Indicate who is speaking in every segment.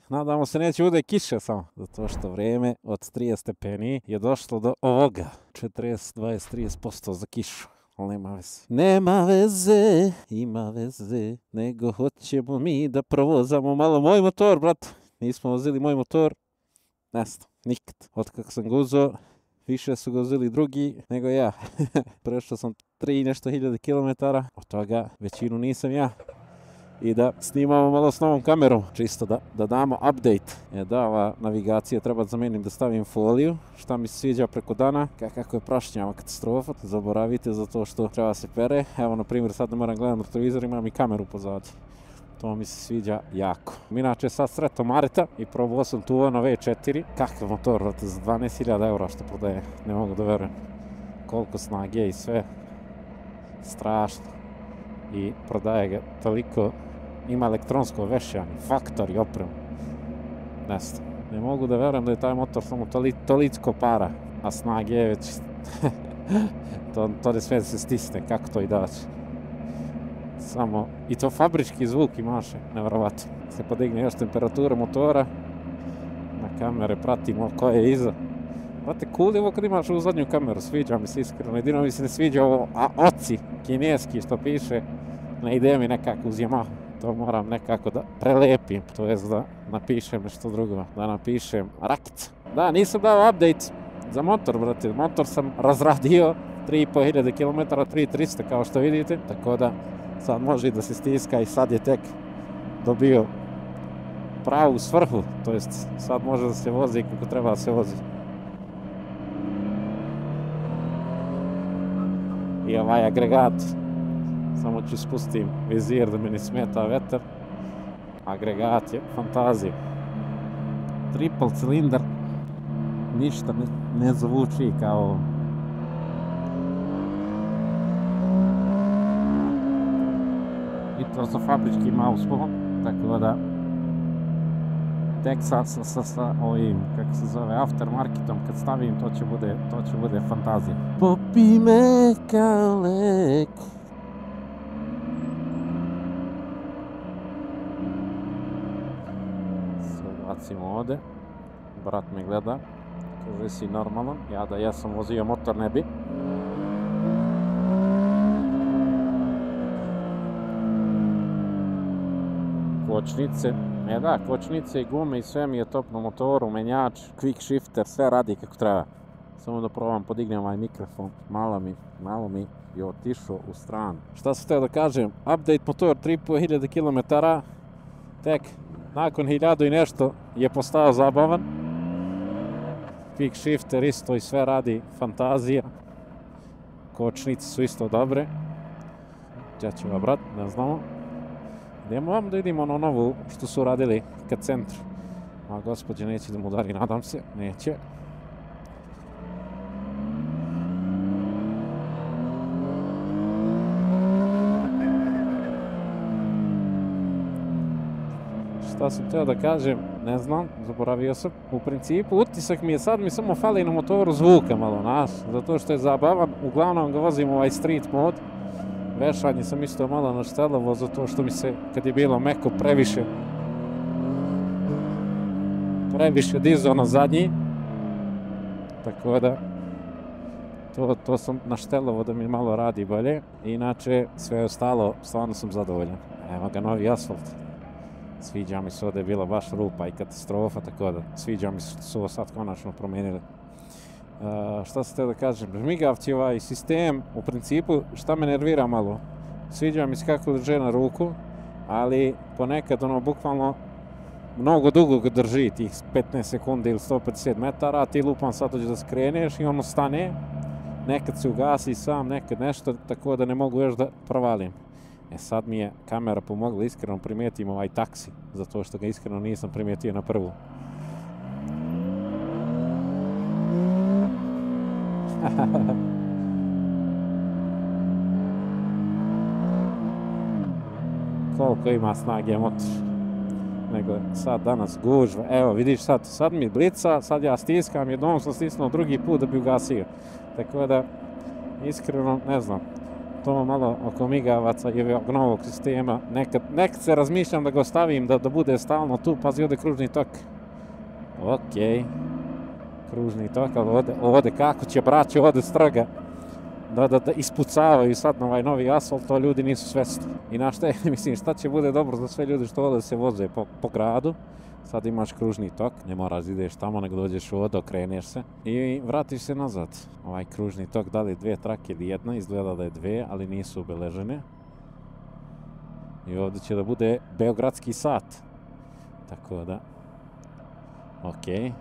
Speaker 1: Nadamo se neće bude kiše samo, zato što vrijeme od 30 stepeni je došlo do ovoga, 40-20-30% za kišu. Ali nema veze. Nema veze, ima veze, nego hoćemo mi da provozamo malo moj motor, brat. Nismo vozili moj motor, nesto, nikad. Od kako sam ga uzeo, više su ga uzeli drugi nego ja. Prešao sam 3 nešto hiljade kilometara, od toga većinu nisam ja. I da snimamo malo s novom kamerom, čisto da damo update. Ova navigacija treba zamenim da stavim foliju, šta mi se sviđa preko dana, kako je prašnjava katastrofa, zaboravite zato što treba se pere. Evo, na primjer, sad ne moram gledati na televizor, imam i kameru pozadnje. To mi se sviđa jako. Inače, sad sreto Marita i probao sam tu ono V4. Kakav motor, vrati, za 12.000 eura što prodaje, ne mogu da verujem. Koliko snage i sve. Strašno. I prodaje ga toliko, ima elektronsko vešanje, faktor i opremu. Ne mogu da verujem da je taj motor samo toliko para, a snage je već to ne sve se stisne, kako to i daće. Samo, i to fabrički zvuk imaše, nevjerovatno. Se podigne još temperatura motora, na kamere pratimo ko je iza. Znate, cool je ovo kad imaš u zadnju kameru, sviđa mi se iskreno. Jedino mi se ne sviđa ovo oci kineski što piše, ne ide mi nekako uz Yamaha. To moram nekako da prelepim, to jest da napišem nešto drugo, da napišem rakica. Da, nisam dao update za motor, brate. Motor sam razradio 3.500 km, 3.300 kao što vidite, tako da sad može da se stiska i sad je tek dobio pravu svrhu, to jest sad može da se vozi kako treba da se vozi. I ovaj agregat, samo ću spustim vizir da mi ne smeta vetar. Agregat je fantazija. Triple cilindar, ništa ne zvuči kao i to sa fabričkim auspom, tako da tek sa ovim, kako se zove, aftermarketom kad stavim, to će bude fantazija. Popi me kao lek. Sve bacimo ovde, brat me gleda, kaže si normalan, ja da ja sam vozio motor ne bi. Kočnice, kočnice i gume i sve mi je top na motoru, menjač, quick shifter, sve radi kako treba. Samo da probam, podignem ovaj mikrofon, malo mi je otišao u stranu. Šta sam htio da kažem, update motor 3.500 km, tek nakon 1000 i nešto je postao zabavan. Quick shifter isto i sve radi, fantazija. Kočnice su isto dobre. Gdje će ga brat, ne znamo. Idemo vam da vidimo ono novu što su radili ka centru. A gospođe neće da mu udari, nadam se, neće. Šta sam htio da kažem, ne znam, zaboravio sam. U principu, utisak mi je sad mi samo fali na motoru zvuka malo, zato što je zabavan. Uglavnom ga vozim ovaj street mod. Vešanje sam isto malo naštelovo, zato što mi se, kad je bilo meko, previše dizao na zadnji. Tako da, to sam naštelovo da mi malo radi bolje. Inače, sve ostalo, stvarno sam zadovoljan. Evo ga novi asfalt. Sviđa mi se, ovdje je bila baš rupa i katastrofa, tako da sviđa mi se što su ovo sad konačno promijenili. Šta se da kažem, žmigavci ovaj sistem, u principu, šta me nervira malo, sviđa mi se kako drže na ruku, ali ponekad ono bukvalno mnogo dugo ga drži, tih 15 sekundi ili 150 metara, a ti lupam sad dođe da skreneš i ono stane, nekad se ugasi sam, nekad nešto, tako da ne mogu još da provalim. Sad mi je kamera pomogla, iskreno primijetim ovaj taksi, zato što ga iskreno nisam primijetio na prvu. Koliko ima snage motor. Nego sad danas gužva. Evo vidiš sad mi blica, sad ja stiskam, jednom sam stisnuo drugi put da bi ugasio. Tako da, iskreno, ne znam. to malo oko migavaca i ovog novog sistema. Nekad se razmišljam da ga ostavim, da bude stalno tu, pazi ovdje kružni tok. Okej. Kružni tok, ali ovdje kako će braće ovdje strga da ispucavaju sad na ovaj novi asfalt, to ljudi nisu svesni. I na šta je, mislim, šta će bude dobro za sve ljudi što ovdje se voze po gradu. Sad imaš kružni tok, ne moraš da ideš tamo, nego dođeš ovdje, okreneš se i vratiš se nazad. Ovaj kružni tok, da li je 2 trake ili jedna, izgleda da je 2, ali nisu obeležene. I ovdje će da bude beogradski sat. Tako da, okej.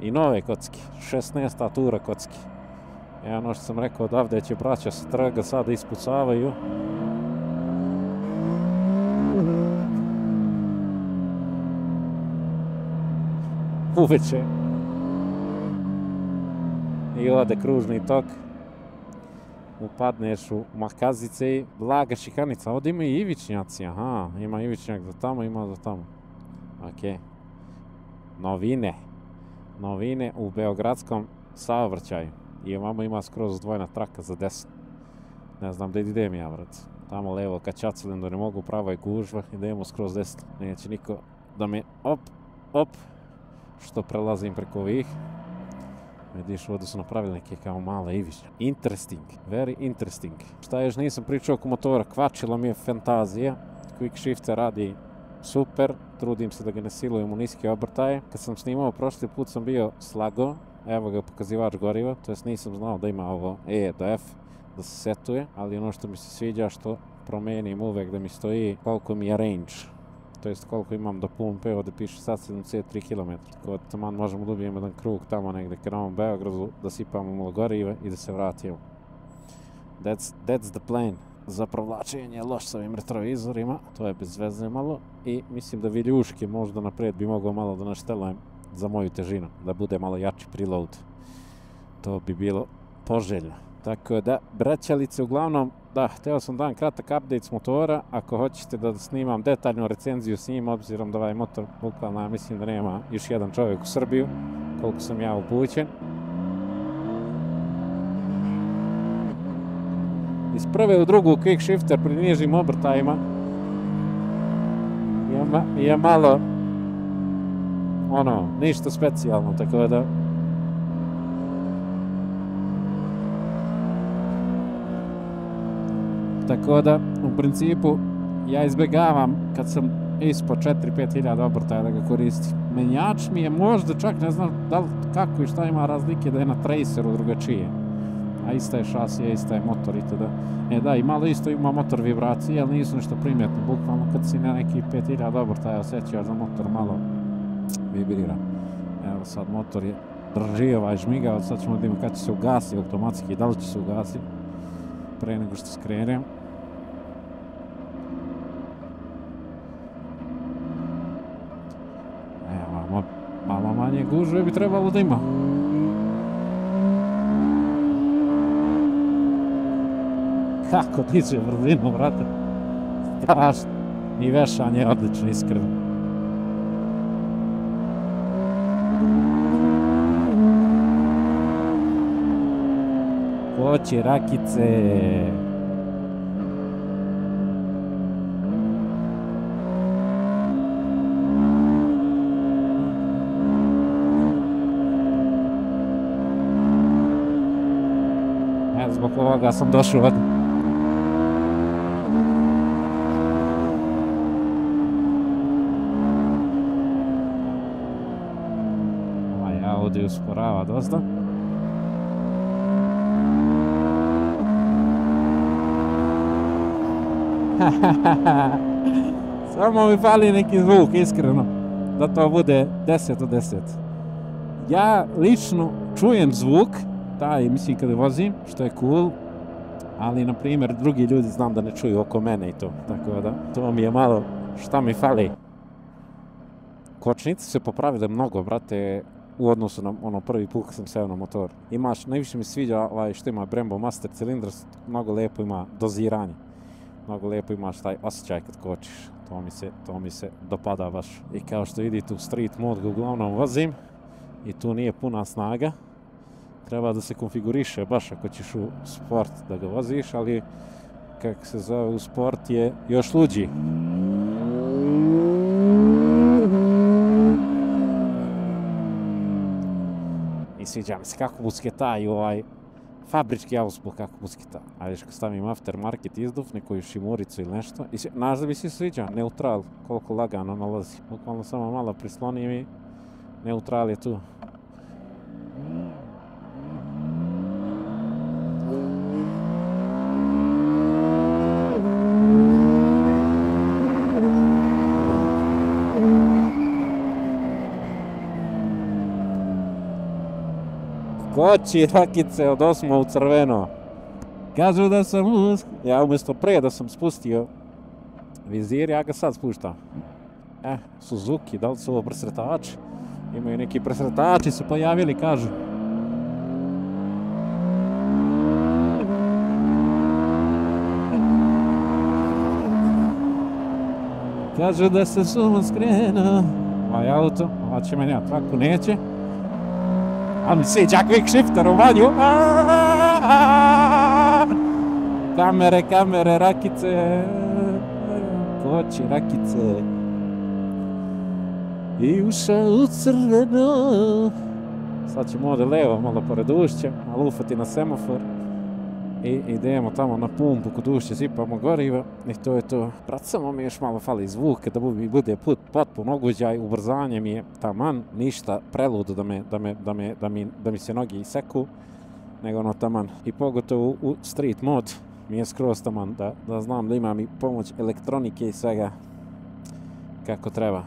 Speaker 1: I nove kocki, 16. tura kocki. Ono što sam rekao odavde će braća sa trga sada ispucavaju. Uveče. I ovdje kružni tok. Upadneš u makazice i blaga šikanica. Ovdje ima i ivičnjaci, aha. Ima ivičnjak za tamo, ima za tamo. Okej. Novine u beogradskom saobraćaju. I ovamo ima skroz dvojna traka za desno. Ne znam da idem ja, vrat. Tamo levo kad čaculim da ne mogu, pravo je gužva, idemo skroz desno. Neće niko da me op, što prelazim preko ovih. Vidiš, ovdje su napravili neke kao male ivišnje. Interesting, very interesting. Šta još nisam pričao oko motora, kvačila mi je fantazija. Quick shifter radi super, trudim se da ga ne silujem u niske obrtaje. Kad sam snimao prošli put sam bio slago. Evo ga pokazivač goriva, to jest nisam znao da ima ovo E do F, da se setuje, ali ono što mi se sviđa što promenim uvek da mi stoji koliko mi je range, to jest koliko imam do pumpe, ovdje piše sad 73 km. Tako da taman možemo da ubijem jedan krug tamo negdje k Novom Beogradu, da sipamo malo goriva i da se vratimo. That's the plan. Za provlačenje je loš s ovim retrovizorima, to je bez veze malo i mislim da viljuške možda naprijed bi mogao malo da naštelujem za moju težinu, da bude malo jači preload. To bi bilo poželjno. Tako da, braćalice, uglavnom, da, htio sam dan kratak update s motora. Ako hoćete da snimam detaljnu recenziju s njim, obzirom da ovaj motor, bukvalno, ja mislim da nema još jedan čovjek u Srbiju, koliko sam ja upućen. Iz prve u drugu quick shifter pri nižim obrtajima je malo ništa specijalno, tako da u principu ja izbjegavam kad sam ispod 4-5 hiljada obrtaja da ga koristim. Menjač mi je možda čak ne znam da li kako i šta ima razlike da je na Traceru drugačije. A ista je šasija, ista je motor i tada. Da, i malo isto ima motor vibracije, ali nisu nešto primjetno. Bukvalno kad si na neki 5000 obrtaja osjećaš da motor malo vibrira. Evo sad motor je drži ovaj žmigavac, sad ćemo vidjeti kad će se ugasi automatski, da li će se ugasi pre nego što skrenem. Evo, malo manje gužve bi trebalo da ima. Kako diže brzinu, brate. Strašno. I vešanje je odlično, iskreno. Hoće rakice. Zbog ovoga sam došao od... Ovaj Audi usporava dosta. Samo mi fali neki zvuk, iskreno, da to bude 10 od 10. Ja lično čujem zvuk, taj mislim kada vozim, što je cool, ali na primjer drugi ljudi znam da ne čuju oko mene i to, tako da to mi je malo šta mi fali. Kočnice se popravile mnogo, brate, u odnosu na prvi put kad sam seo na motor. Imaš, najviše mi sviđa što ima Brembo Master cilindar, mnogo lijepo ima doziranje. Mnogo lijepo imaš taj osjećaj kad kočiš, to mi se dopada baš. I kao što vidite u street mod ga uglavnom vozim i tu nije puna snaga, treba da se konfiguriše baš ako ćeš u sport da ga voziš, ali kako se zove u sport je još luđi. I sviđa mi se kako busketaju fabrički auspuh kako busketa. A viš kad stavim aftermarket izduf, nekoju šimuricu ili nešto. I znaš da mi se sviđa, neutral, koliko lagano nalazi. Bukvalno samo malo prislonim i neutral je tu. Koči rakice od 8 u crveno. Kažu da sam ja umjesto prije da sam spustio vizir, ja ga sad spuštam. Suzuki, da li su ovo presretači? Imaju neki presretači se pojavili, kažu. Kažu da se suma skrenuo. Ovaj auto, ova će meni traku, neće. Ali mi sviđa quick shifter u vanju. Kamere, rakice. Koči, rakice. I ušao u crveno. Sad ćemo ovdje levo, malo pored ušća, malo ufati na semafor. I idemo tamo na pumpu, kod ušće sipamo gorivo. I to je to. Brat, samo mi još malo fali zvuk, da bude put potpuno ugođaj, ubrzanje mi je taman, ništa preludo da mi se noge iseku, nego ono taman. I pogotovo u street mod mi je skroz taman, da znam da imam i pomoć elektronike i svega kako treba.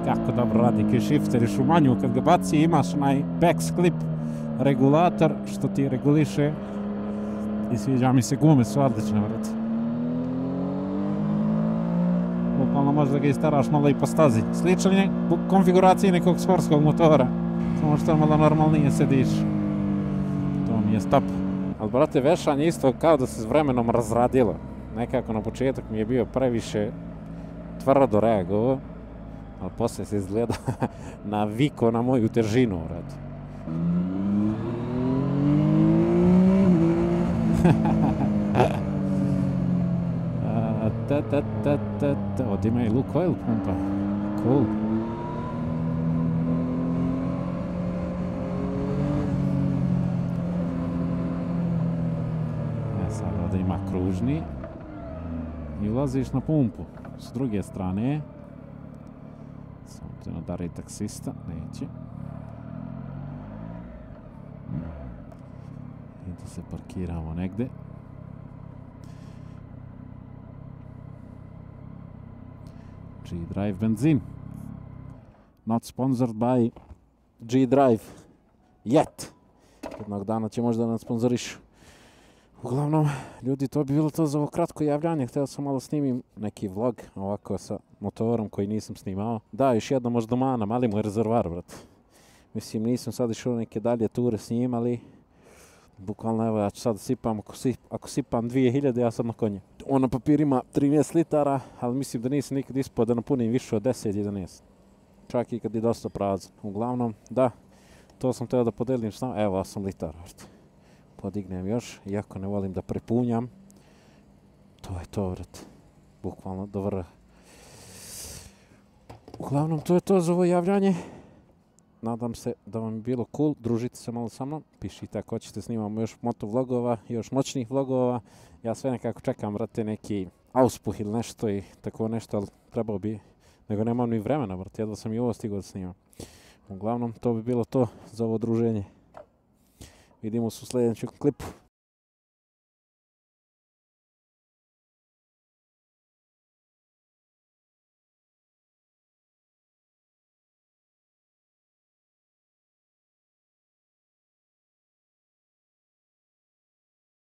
Speaker 1: Kako dobro radi quick shifter i šumanju, kad ga baci imaš onaj back clip regulator što ti reguliše i sviđa mi se, gume su odlične, vrat. Bukvalno možeš da ga istaraš malo i po stazi. Sličan je u konfiguraciji nekog sportskog motora, samo što malo normalnije sediš. To mi je stop. Ali brate, vešanje isto kao da se s vremenom razradilo. Nekako na početak mi je bio previše tvrdo reagovao. Ali poslije se izgleda naviko na moju težinu, vrat. Ovdje ima i Lukoil pumpa. Cool. Sad ovdje ima kružni. I ulaziš na pumpu. S druge strane samo te nadari taksista, neće. I da se parkiramo negde. G-Drive benzin. Not sponsored by G-Drive. Yet. Jednog dana će možda nas sponzorišu. Uglavnom, ljudi, to bi bilo to za ovo kratko javljanje. Htio sam malo snimim neki vlog ovako sa motorom koji nisam snimao. Da, još jedna možda mana, mali mu je rezervar, brat. Mislim, nisam sad išao neke dalje ture s njim, ali bukvalno, evo, ja ću sad sipam, ako sipam 2000, ja sam na konje. On na papirima 13 litara, ali mislim da nisam nikad ispao da napunim više od 10-11. Čak i kad je dosta prazan. Uglavnom, da, to sam teo da podelim s nama. Evo, 8 litara, brat. Podignem još, iako ne volim da prepunjam. To je to, vrat. Bukvalno do vrha. Uglavnom, to je to za ovo javljanje. Nadam se da vam je bilo cool. Družite se malo sa mnom. Pišite ako hoćete, snimamo još motovlogova, još moćnih vlogova. Ja sve nekako čekam, vrate, neki auspuh ili nešto i tako nešto, ali trebao bi, nego nemam ni vremena, vrate, jedva sam i ovo stigao da snimam. Uglavnom, to bi bilo to za ovo druženje. Vidimo se u sljedećem klipu.